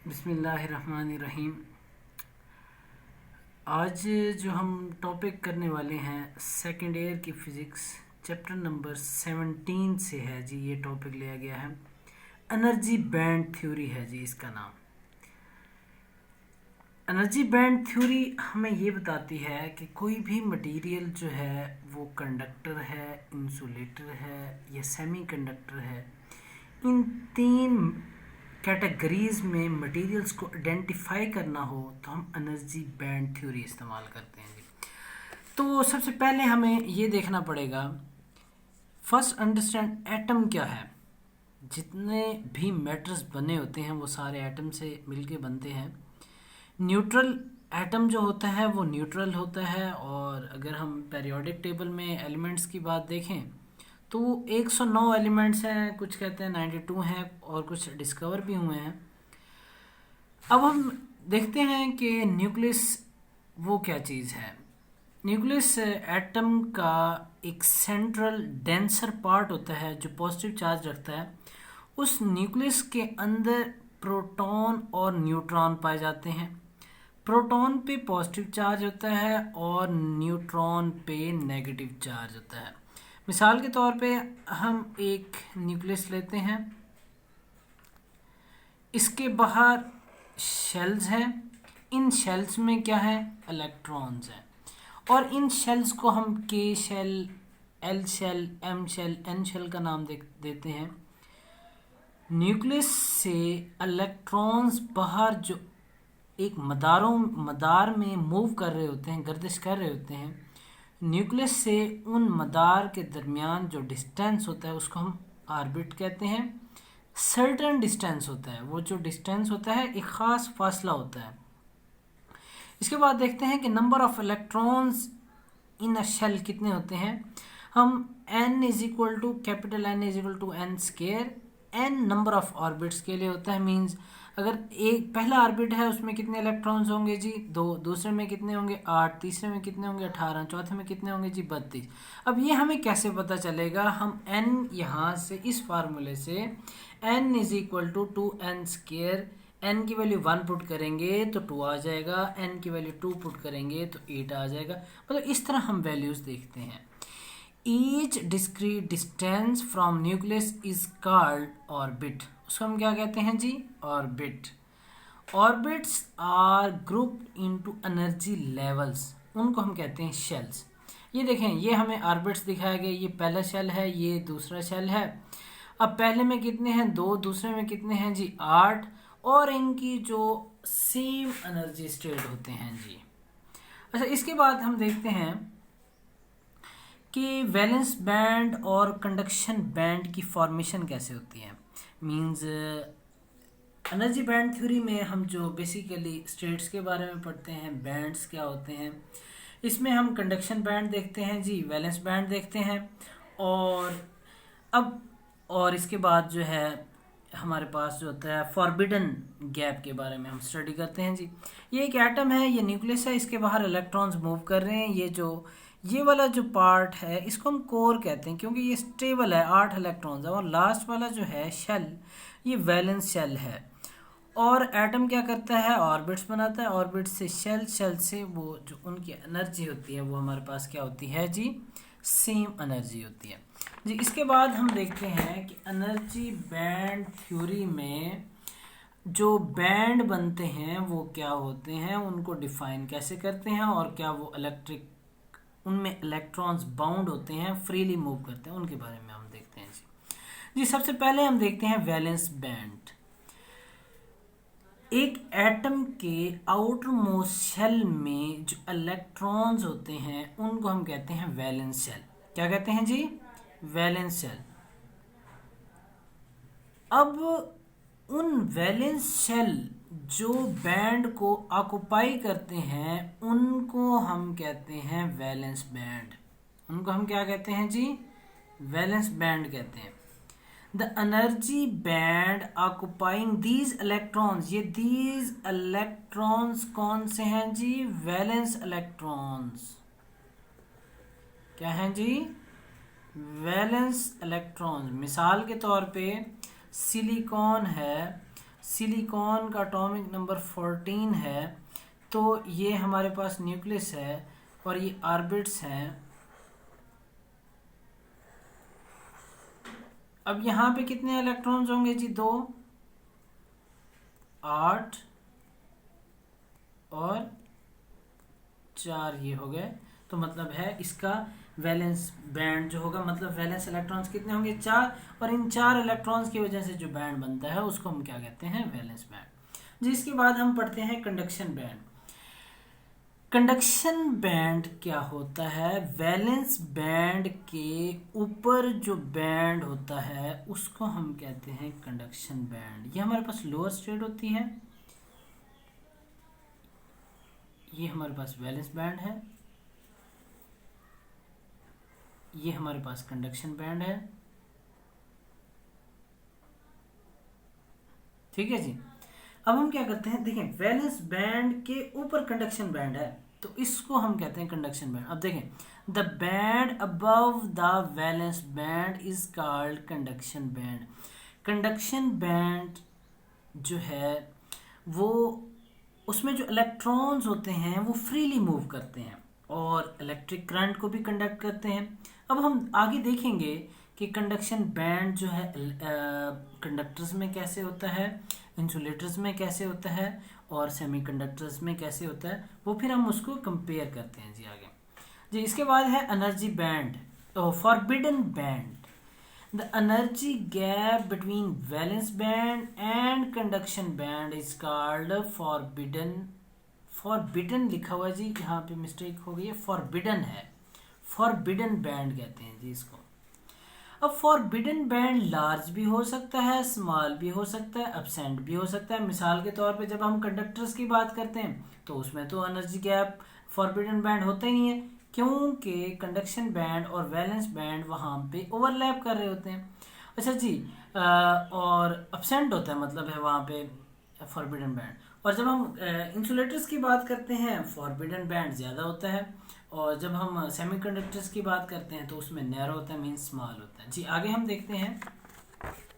बिस्मिल्लाहिर्रहमानिर्रहीम। आज जो हम टॉपिक करने वाले हैं सेकेंड ईयर की फ़िज़िक्स चैप्टर नंबर 17 से है जी। ये टॉपिक लिया गया है, एनर्जी बैंड थ्योरी है जी इसका नाम। एनर्जी बैंड थ्योरी हमें ये बताती है कि कोई भी मटेरियल जो है वो कंडक्टर है, इंसुलेटर है या सेमी कंडक्टर है, इन तीन कैटेगरीज में मटेरियल्स को आइडेंटिफाई करना हो तो हम एनर्जी बैंड थ्योरी इस्तेमाल करते हैं जी। तो सबसे पहले हमें ये देखना पड़ेगा, फर्स्ट अंडरस्टैंड एटम क्या है। जितने भी मैटर्स बने होते हैं वो सारे एटम से मिलके बनते हैं। न्यूट्रल एटम जो होता है वो न्यूट्रल होता है, और अगर हम पेरियोडिक टेबल में एलिमेंट्स की बात देखें तो 109 एलिमेंट्स हैं, कुछ कहते हैं 92 हैं और कुछ डिस्कवर भी हुए हैं। अब हम देखते हैं कि न्यूक्लियस वो क्या चीज़ है। न्यूक्लियस एटम का एक सेंट्रल डेंसर पार्ट होता है जो पॉजिटिव चार्ज रखता है। उस न्यूक्लियस के अंदर प्रोटॉन और न्यूट्रॉन पाए जाते हैं। प्रोटॉन पे पॉजिटिव चार्ज होता है और न्यूट्रॉन पे नेगेटिव चार्ज होता है। मिसाल के तौर पे हम एक न्यूक्लियस लेते हैं, इसके बाहर शेल्स हैं, इन शेल्स में क्या है, इलेक्ट्रॉन्स हैं, और इन शेल्स को हम K shell, L shell, M shell, N shell का नाम देते हैं। न्यूक्लियस से इलेक्ट्रॉन्स बाहर जो एक मदार में मूव कर रहे होते हैं, गर्दिश कर रहे होते हैं, न्यूक्लियस से उन मदार के दरमियान जो डिस्टेंस होता है उसको हम ऑर्बिट कहते हैं। सर्टेन डिस्टेंस होता है, वो जो डिस्टेंस होता है एक ख़ास फासला होता है। इसके बाद देखते हैं कि number of electrons in a shell कितने होते हैं। हम n is equal to capital N is equal to N square, n number of orbits के लिए होता है। मींस अगर एक पहला ऑर्बिट है उसमें कितने इलेक्ट्रॉन्स होंगे जी, 2, दूसरे में कितने होंगे 8, तीसरे में कितने होंगे 18, चौथे में कितने होंगे जी 32। अब ये हमें कैसे पता चलेगा, हम n यहाँ से इस फार्मूले से n is equal to 2n square, n की वैल्यू 1 पुट करेंगे तो 2 आ जाएगा, n की वैल्यू 2 पुट करेंगे तो 8 आ जाएगा। मतलब इस तरह हम वैल्यूज़ देखते हैं। Each discrete distance from nucleus is called orbit. उसको हम क्या कहते हैं जी, orbit. Orbits are group into energy levels, उनको हम कहते हैं शेल्स। ये देखें, ये हमें ऑर्बिट्स दिखाया गया, ये पहला शेल है, ये दूसरा शेल है। अब पहले में कितने हैं 2, दूसरे में कितने हैं जी 8, और इनकी जो सेम एनर्जी स्टेट होते हैं जी। अच्छा, इसके बाद हम देखते हैं कि वैलेंस बैंड और कंडक्शन बैंड की फॉर्मेशन कैसे होती है। मींस एनर्जी बैंड थ्योरी में हम जो बेसिकली स्टेट्स के बारे में पढ़ते हैं, बैंड्स क्या होते हैं, इसमें हम कंडक्शन बैंड देखते हैं जी, वैलेंस बैंड देखते हैं, और इसके बाद जो है हमारे पास जो होता है फॉरबिडन गैप के बारे में हम स्टडी करते हैं जी। ये एक एटम है, ये न्यूक्लियस है, इसके बाहर इलेक्ट्रॉन्स मूव कर रहे हैं। ये वाला जो पार्ट है इसको हम कोर कहते हैं क्योंकि ये स्टेबल है, 8 इलेक्ट्रॉन्स है। और लास्ट वाला जो है शेल, ये वैलेंस शेल है। और एटम क्या करता है, ऑर्बिट्स बनाता है, ऑर्बिट्स से शेल, शेल से वो जो उनकी एनर्जी होती है वो हमारे पास क्या होती है जी, सेम एनर्जी होती है जी। इसके बाद हम देखते हैं कि एनर्जी बैंड थ्योरी में जो बैंड बनते हैं वो क्या होते हैं, उनको डिफाइन कैसे करते हैं, और क्या वो उनमें इलेक्ट्रॉन्स बाउंड होते हैं, फ्रीली मूव करते हैं, उनके बारे में हम देखते हैं जी। सबसे पहले हम देखते हैं वैलेंस बैंड। एक एटम के आउटर मोस्ट शेल में जो इलेक्ट्रॉन्स होते हैं उनको हम कहते हैं वैलेंस शेल। क्या कहते हैं जी, वैलेंस शेल। अब उन वैलेंस शेल जो बैंड को ऑक्युपाई करते हैं उनको हम कहते हैं वैलेंस बैंड। उनको हम क्या कहते हैं जी, वैलेंस बैंड कहते हैं। The energy band occupying these electrons, ये दीज इलेक्ट्रॉन्स कौन से हैं जी, वैलेंस इलेक्ट्रॉन्स। क्या हैं जी, वैलेंस इलेक्ट्रॉन्स। मिसाल के तौर पे सिलिकॉन है, सिलिकॉन का एटॉमिक नंबर 14 है, तो ये हमारे पास न्यूक्लियस है और ये ऑर्बिट्स हैं। अब यहाँ पे कितने इलेक्ट्रॉन्स होंगे जी? 2, 8 और 4 ये हो गए। तो मतलब है इसका वैलेंस बैंड जो होगा, मतलब वैलेंस इलेक्ट्रॉन्स कितने होंगे? 4। और इन 4 इलेक्ट्रॉन्स की वजह से जो बैंड बनता है उसको हम क्या कहते हैं? Valence band. जिसके बाद हम पढ़ते हैं कंडक्शन बैंड। कंडक्शन बैंड क्या होता है? वैलेंस बैंड के ऊपर जो बैंड होता है उसको हम कहते हैं कंडक्शन बैंड। ये हमारे पास लोअर स्टेट होती है, ये हमारे पास वैलेंस बैंड है, ये हमारे पास कंडक्शन बैंड है। ठीक है जी। अब हम क्या करते हैं, देखें वैलेंस बैंड के ऊपर कंडक्शन बैंड है तो इसको हम कहते हैं कंडक्शन बैंड। अब देखें, the band above the valence band is called conduction band. Conduction band जो है वो, उसमें जो इलेक्ट्रॉन्स होते हैं वो फ्रीली मूव करते हैं और इलेक्ट्रिक करंट को भी कंडक्ट करते हैं। अब हम आगे देखेंगे कि कंडक्शन बैंड जो है कंडक्टर्स में कैसे होता है, इंसुलेटर्स में कैसे होता है और सेमीकंडक्टर्स में कैसे होता है, वो फिर हम उसको कंपेयर करते हैं जी आगे जी। इसके बाद है energy band, forbidden band. The energy gap between valence band and conduction band is called forbidden। forbidden लिखा हुआ है जी, यहाँ पे मिस्टेक हो गई है, forbidden है, forbidden band कहते हैं जी इसको। अब forbidden band लार्ज भी हो सकता है, स्मॉल भी हो सकता है, एब्सेंट भी हो सकता है। मिसाल के तौर पे जब हम कंडक्टर्स की बात करते हैं तो उसमें तो एनर्जी गैप forbidden band होता ही नहीं है, क्योंकि कंडक्शन बैंड और वैलेंस बैंड वहाँ पे ओवरलैप कर रहे होते हैं। अच्छा जी, और एब्सेंट होता है, मतलब है वहाँ पे फॉरबिडन बैंड। और जब हम इंसुलेटर्स की बात करते हैं फॉरबिडन बैंड ज़्यादा होता है, और जब हम सेमीकंडक्टर्स की बात करते हैं तो उसमें नैरो होता है, मीन्स स्मॉल होता है जी। आगे हम देखते हैं